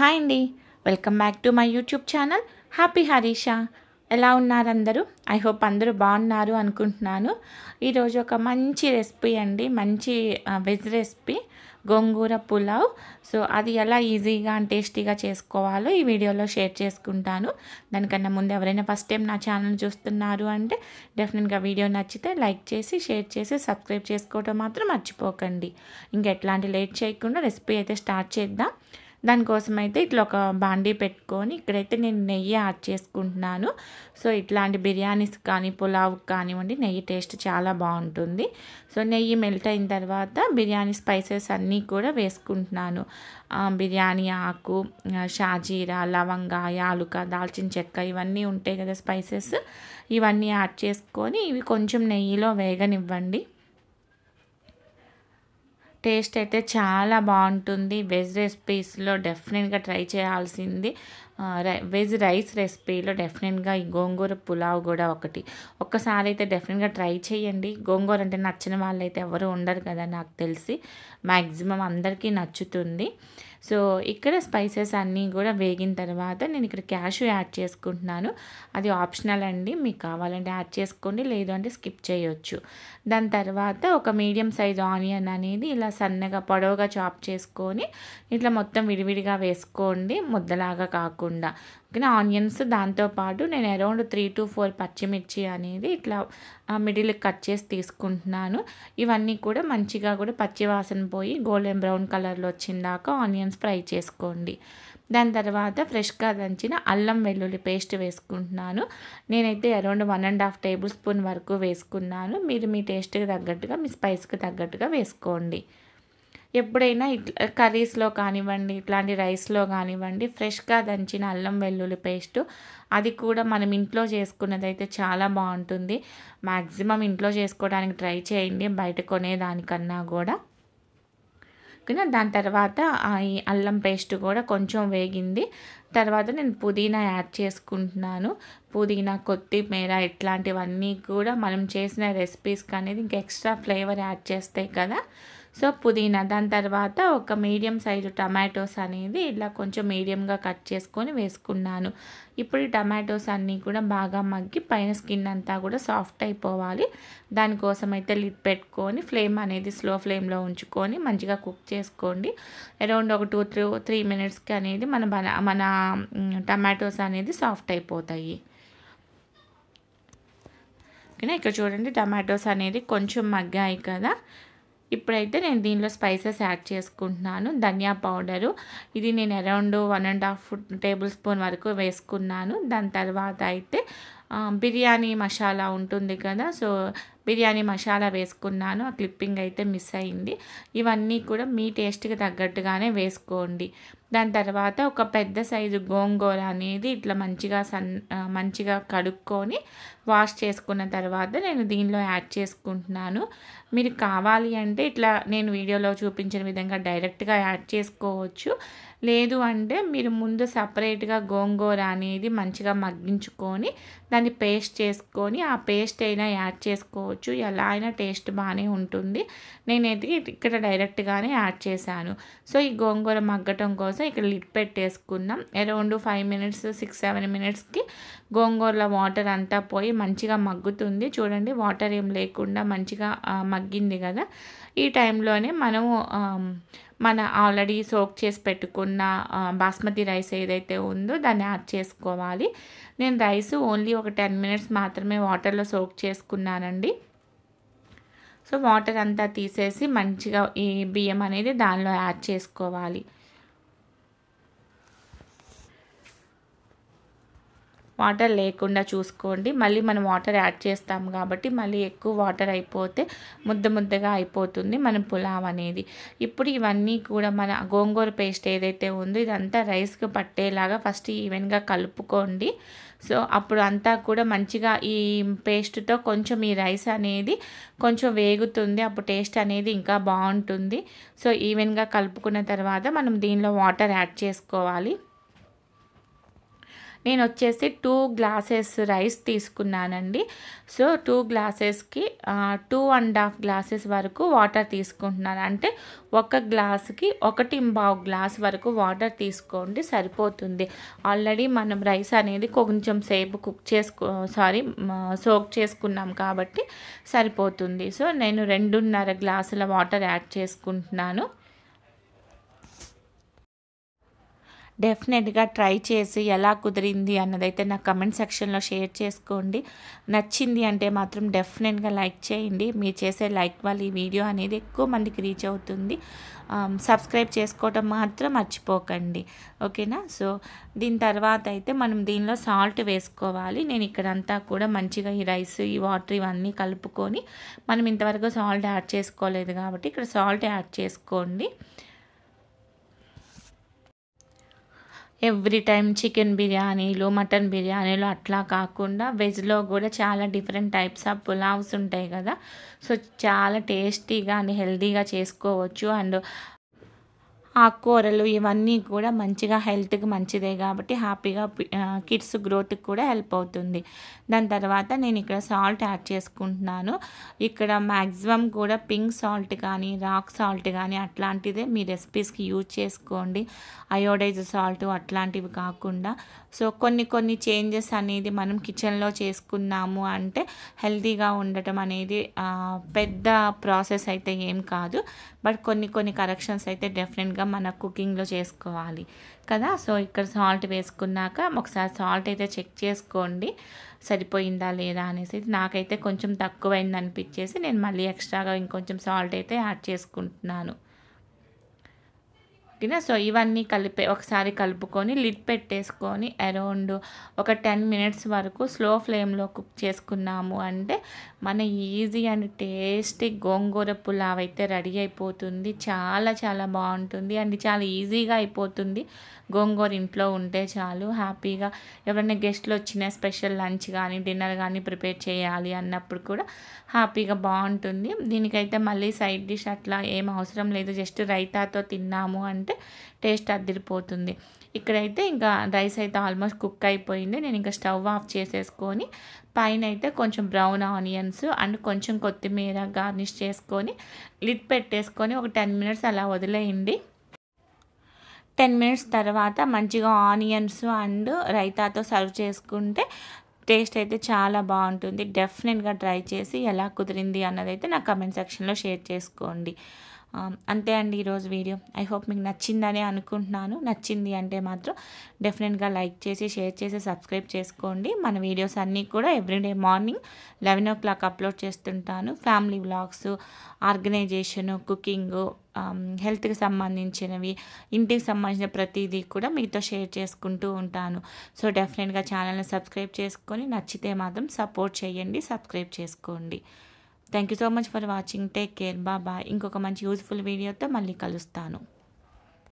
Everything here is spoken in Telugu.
హాయ్ అండి. Welcome back to my YouTube channel happy Harisha. ఎలా ఉన్నారు అందరూ? ఐ హోప్ అందరూ బాగున్నారు అనుకుంటున్నాను. ఈరోజు ఒక మంచి రెసిపీ అండి, మంచి వెజ్ రెసిపీ గోంగూర పులావ్. సో అది ఎలా ఈజీగా అండ్ టేస్టీగా చేసుకోవాలో ఈ వీడియోలో షేర్ చేసుకుంటాను. దానికన్నా ముందు ఎవరైనా ఫస్ట్ టైం నా ఛానల్ చూస్తున్నారు అంటే డెఫినెట్గా వీడియో నచ్చితే లైక్ చేసి షేర్ చేసి సబ్స్క్రైబ్ చేసుకోవడం మాత్రం మర్చిపోకండి. ఇంకా ఎట్లాంటి లేట్ చేయకుండా రెసిపీ అయితే స్టార్ట్ చేద్దాం. దానికోసం అయితే ఇట్లా ఒక బాండీ పెట్టుకొని ఇక్కడైతే నేను నెయ్యి యాడ్ చేసుకుంటున్నాను. సో ఇట్లాంటి బిర్యానీస్ కానీ పులావ్ కానివ్వండి నెయ్యి టేస్ట్ చాలా బాగుంటుంది. సో నెయ్యి మెల్ట్ అయిన తర్వాత బిర్యానీ స్పైసెస్ అన్నీ కూడా వేసుకుంటున్నాను. బిర్యానీ ఆకు, షాజీరా, లవంగా, యాలుక, దాల్చిన చెక్క ఇవన్నీ ఉంటాయి కదా స్పైసెస్, ఇవన్నీ యాడ్ చేసుకొని ఇవి కొంచెం నెయ్యిలో వేగనివ్వండి. టేస్ట్ అయితే చాలా బాగుంటుంది. వెజ్ రెసిపీస్లో డెఫినెట్గా ట్రై చేయాల్సింది. వెజ్ రైస్ రెసిపీలో డెఫినెట్గా ఈ గోంగూర పులావ్ కూడా ఒకటి. ఒక్కసారి అయితే డెఫినెట్గా ట్రై చేయండి. గోంగూర అంటే నచ్చిన వాళ్ళు అయితే ఎవరు ఉండరు కదా, నాకు తెలిసి మ్యాక్సిమం అందరికీ నచ్చుతుంది. సో ఇక్కడ స్పైసెస్ అన్నీ కూడా వేగిన తర్వాత నేను ఇక్కడ క్యాష్యూ యాడ్ చేసుకుంటున్నాను. అది ఆప్షనల్ అండి, మీకు కావాలంటే యాడ్ చేసుకోండి, లేదు అంటే స్కిప్ చేయొచ్చు. దాని తర్వాత ఒక మీడియం సైజ్ ఆనియన్ అనేది ఇలా సన్నగా పొడవుగా చాప్ చేసుకొని ఇట్లా మొత్తం విడివిడిగా వేసుకోండి, ముద్దలాగా కాకుండా. ఓకేనా. ఆనియన్స్ దాంతోపాటు నేను అరౌండ్ 3 to 4 పచ్చిమిర్చి అనేది ఇట్లా మిడిల్కి కట్ చేసి తీసుకుంటున్నాను. ఇవన్నీ కూడా మంచిగా కూడా పచ్చి వాసన పోయి గోల్డెన్ బ్రౌన్ కలర్లో వచ్చిందాక ఆనియన్స్ ఫ్రై చేసుకోండి. దాని తర్వాత ఫ్రెష్గా దంచిన అల్లం వెల్లుల్లి పేస్ట్ వేసుకుంటున్నాను. నేనైతే అరౌండ్ 1.5 టేబుల్ స్పూన్ వరకు వేసుకున్నాను. మీరు మీ టేస్ట్కి తగ్గట్టుగా, మీ స్పైస్కి తగ్గట్టుగా వేసుకోండి. ఎప్పుడైనా ఇట్లా కర్రీస్లో కానివ్వండి, ఇట్లాంటి రైస్లో కానివ్వండి, ఫ్రెష్గా దంచిన అల్లం వెల్లుల్లి పేస్టు అది కూడా మనం ఇంట్లో చేసుకున్నదైతే చాలా బాగుంటుంది. మ్యాక్సిమం ఇంట్లో చేసుకోవడానికి ట్రై చేయండి, బయట కొనేదానికన్నా కూడా. ఓకేనా. దాని తర్వాత ఈ అల్లం పేస్ట్ కూడా కొంచెం వేగింది. తర్వాత నేను పుదీనా యాడ్ చేసుకుంటున్నాను. పుదీనా, కొత్తిమీర ఇట్లాంటివన్నీ కూడా మనం చేసిన రెసిపీస్కి అనేది ఇంకా ఎక్స్ట్రా ఫ్లేవర్ యాడ్ చేస్తాయి కదా. సో పుదీనా, దాని తర్వాత ఒక మీడియం సైజు టమాటోస్ అనేది ఇలా కొంచెం మీడియంగా కట్ చేసుకొని వేసుకున్నాను. ఇప్పుడు ఈ టమాటోస్ అన్నీ కూడా బాగా మగ్గి పైన స్కిన్ అంతా కూడా సాఫ్ట్ అయిపోవాలి. దానికోసం అయితే లిడ్ పెట్టుకొని ఫ్లేమ్ అనేది స్లో ఫ్లేమ్లో ఉంచుకొని మంచిగా కుక్ చేసుకోండి. అరౌండ్ ఒక 2-3 మినిట్స్కి అనేది మన టమాటోస్ అనేది సాఫ్ట్ అయిపోతాయి. ఓకేనా. ఇక్కడ చూడండి టమాటోస్ అనేది కొంచెం మగ్గాయి కదా. ఇప్పుడైతే నేను దీనిలో స్పైసెస్ యాడ్ చేసుకుంటున్నాను. ధనియా పౌడరు ఇది నేను అరౌండ్ 1.5 టేబుల్ స్పూన్ వరకు వేసుకున్నాను. దాని తర్వాత అయితే బిర్యానీ మసాలా ఉంటుంది కదా, సో బిర్యానీ మసాలా వేసుకున్నాను. ఆ క్లిప్పింగ్ అయితే మిస్ అయింది. ఇవన్నీ కూడా మీ టేస్ట్కి తగ్గట్టుగానే వేసుకోండి. దాని తర్వాత ఒక పెద్ద సైజు గోంగూర అనేది ఇట్లా మంచిగా కడుక్కొని వాష్ చేసుకున్న తర్వాత నేను దీనిలో యాడ్ చేసుకుంటున్నాను. మీరు కావాలి అంటే ఇట్లా నేను వీడియోలో చూపించిన విధంగా డైరెక్ట్గా యాడ్ చేసుకోవచ్చు, లేదు అంటే మీరు ముందు సపరేట్గా గోంగూర అనేది మంచిగా మగ్గించుకొని దాన్ని పేస్ట్ చేసుకొని ఆ పేస్ట్ అయినా యాడ్ చేసుకోవచ్చు. ఎలా అయినా టేస్ట్ బాగానే ఉంటుంది. నేనైతే ఇక్కడ డైరెక్ట్గానే యాడ్ చేశాను. సో ఈ గోంగూర మగ్గటం కోసం ఇక్కడ లిడ్ పెట్టేసుకున్నాం. అరౌండ్ 5 మినిట్స్ 6-7 మినిట్స్కి గోంగూరలో వాటర్ అంతా పోయి మంచిగా మగ్గుతుంది. చూడండి వాటర్ ఏం లేకుండా మంచిగా మగ్గింది కదా. ఈ టైంలోనే మన ఆల్రెడీ సోక్ చేసి పెట్టుకున్న బాస్మతి రైస్ ఏదైతే ఉందో దాన్ని యాడ్ చేసుకోవాలి. నేను రైస్ ఓన్లీ ఒక 10 మినిట్స్ మాత్రమే వాటర్లో సోక్ చేసుకున్నానండి. సో వాటర్ అంతా తీసేసి మంచిగా ఈ బియ్యం అనేది దానిలో యాడ్ చేసుకోవాలి. వాటర్ లేకుండా చూసుకోండి. మళ్ళీ మనం వాటర్ యాడ్ చేస్తాం కాబట్టి మళ్ళీ ఎక్కువ వాటర్ అయిపోతే ముద్దగా అయిపోతుంది మన పులావ్ అనేది. ఇప్పుడు ఇవన్నీ కూడా మన గోంగూర పేస్ట్ ఏదైతే ఉందో ఇదంతా రైస్కి పట్టేలాగా ఫస్ట్ ఈవెన్గా కలుపుకోండి. సో అప్పుడు అంతా కూడా మంచిగా ఈ పేస్ట్తో కొంచెం ఈ రైస్ అనేది కొంచెం వేగుతుంది, అప్పుడు టేస్ట్ అనేది ఇంకా బాగుంటుంది. సో ఈవెన్గా కలుపుకున్న తర్వాత మనం దీనిలో వాటర్ యాడ్ చేసుకోవాలి. నేను వచ్చేసి 2 గ్లాసెస్ రైస్ తీసుకున్నానండి. సో 2 గ్లాసెస్‌కి 2½ గ్లాసెస్ వరకు వాటర్ తీసుకుంటున్నాను. అంటే ఒక గ్లాస్‌కి 1/4 గ్లాస్ వరకు వాటర్ తీసుకోండి సరిపోతుంది. ఆల్రెడీ మనం రైస్ అనేది కొంచెం సేపు సోక్ చేసుకున్నాం కాబట్టి సరిపోతుంది. సో నేను 2½ గ్లాసుల వాటర్ యాడ్ చేసుకుంటున్నాను. డెఫినెట్‌గా ట్రై చేసి ఎలా కుదిరింది అన్నదైతే నా కమెంట్ సెక్షన్‌లో షేర్ చేసుకోండి. నచ్చింది అంటే మాత్రం డెఫినెట్‌గా లైక్ చేయండి. మీరు చేసే లైక్ వల్ల ఈ వీడియో అనేది ఎక్కువ మందికి రీచ్ అవుతుంది. సబ్స్క్రైబ్ చేసుకోవటం మాత్రం మర్చిపోకండి. ఓకేనా? సో దీని తర్వాత అయితే మనం దీనిలో సాల్ట్ వేసుకోవాలి. నేను ఇక్కడంతా కూడా మంచిగా ఈ రైస్, ఈ వాటర్ ఇవన్నీ కలుపుకొని మనం ఇంతవరకు సాల్ట్ యాడ్ చేసుకోలేదు కాబట్టి ఇక్కడ సాల్ట్ యాడ్ చేసుకోండి. ఎవ్రీ టైమ్ చికెన్ బిర్యానీలు, మటన్ బిర్యానీలు అట్లా కాకుండా వెజ్‌లో కూడా చాలా డిఫరెంట్ టైప్స్ ఆఫ్ పులావ్స్ ఉంటాయి కదా! సో చాలా టేస్టీగా అండ్ హెల్తీగా చేసుకోవచ్చు. అండ్ ఆకుకూరలు ఇవన్నీ కూడా మంచిగా హెల్త్‌కి మంచిదే కాబట్టి హ్యాపీగా కిడ్స్ గ్రోత్‌కి కూడా హెల్ప్ అవుతుంది. దాని తర్వాత నేను ఇక్కడ సాల్ట్ యాడ్ చేసుకుంటున్నాను. ఇక్కడ మ్యాక్సిమం కూడా పింక్ సాల్ట్ కానీ, రాక్ సాల్ట్ కానీ అట్లాంటిదే మీ రెసిపీస్‌కి యూజ్ చేసుకోండి. అయోడైజ్ సాల్ట్ అట్లాంటివి కాకుండా. సో కొన్ని చేంజెస్ అనేది మనం కిచెన్‌లో చేసుకున్నాము అంటే హెల్తీగా ఉండటం అనేది పెద్ద ప్రాసెస్ అయితే ఏం కాదు. బట్ కొన్ని కరెక్షన్స్ అయితే డెఫినెట్‌గా మన కుకింగ్‌లో చేసుకోవాలి కదా! సో ఇక్కడ సాల్ట్ వేసుకున్నాక ఒకసారి సాల్ట్ అయితే చెక్ చేసుకోండి. సరిపోయిందా లేదా అనేసి. నాకైతే కొంచెం తక్కువైంది అనిపించేసి నేను మళ్ళీ ఎక్స్ట్రాగా ఇంకొంచెం సాల్ట్ అయితే యాడ్ చేసుకుంటున్నాను. ఓకేనా? సో ఇవన్నీ ఒకసారి కలుపుకొని లిడ్ పెట్టేసుకొని అరౌండ్ ఒక 10 మినిట్స్ వరకు స్లో ఫ్లేమ్‌లో కుక్ చేసుకున్నాము అంటే మన ఈజీ అండ్ టేస్టీ గోంగూర పులావ్ అయితే రెడీ అయిపోతుంది. చాలా బాగుంటుంది అండ్ చాలా ఈజీగా అయిపోతుంది. గోంగూర ఇంట్లో ఉంటే చాలు హ్యాపీగా ఎవరైనా గెస్ట్లు వచ్చినా స్పెషల్ లంచ్ కానీ, డిన్నర్ కానీ ప్రిపేర్ చేయాలి అన్నప్పుడు కూడా హ్యాపీగా బాగుంటుంది. దీనికైతే మళ్ళీ సైడ్ డిష్ అట్లా ఏం అవసరం లేదు. జస్ట్ రైతాతో తిన్నాము అంటే టేస్ట్ అదిరిపోతుంది. ఇక్కడైతే ఇంకా రైస్ అయితే ఆల్మోస్ట్ కుక్ అయిపోయింది. నేను ఇంకా స్టవ్ ఆఫ్ చేసేసుకొని పైన అయితే కొంచెం బ్రౌన్ ఆనియన్స్ అండ్ కొంచెం కొత్తిమీర గార్నిష్ చేసుకొని లిడ్ పెట్టేసుకొని ఒక 10 మినిట్స్ అలా వదిలేయండి. 10 మినిట్స్ తర్వాత మంచిగా ఆనియన్స్ అండ్ రైతాతో సర్వ్ చేసుకుంటే టేస్ట్ అయితే చాలా బాగుంటుంది. డెఫినెట్‌గా ట్రై చేసి ఎలా కుదిరింది అన్నదైతే నా కమెంట్ సెక్షన్‌లో షేర్ చేసుకోండి. అంతే అండి ఈరోజు వీడియో. ఐ హోప్ మీకు నచ్చిందని అనుకుంటున్నాను. నచ్చింది అంటే మాత్రం డెఫినెట్‌గా లైక్ చేసి, షేర్ చేసి, సబ్స్క్రైబ్ చేసుకోండి. మన వీడియోస్ అన్నీ కూడా ఎవ్రీడే మార్నింగ్ 11:00 అప్లోడ్ చేస్తుంటాను. ఫ్యామిలీ వ్లాగ్స్, ఆర్గనైజేషను, కుకింగు, హెల్త్‌కి సంబంధించినవి, ఇంటికి సంబంధించిన ప్రతిదీ కూడా మీతో షేర్ చేసుకుంటూ ఉంటాను. సో డెఫినెట్‌గా ఛానల్‌ని సబ్స్క్రైబ్ చేసుకొని నచ్చితే మాత్రం సపోర్ట్ చేయండి. సబ్స్క్రైబ్ చేసుకోండి. Thank you so much for watching. Take care. Bye. ఇంకొక మంచి యూజ్ఫుల్ వీడియోతో మళ్ళీ కలుస్తాను.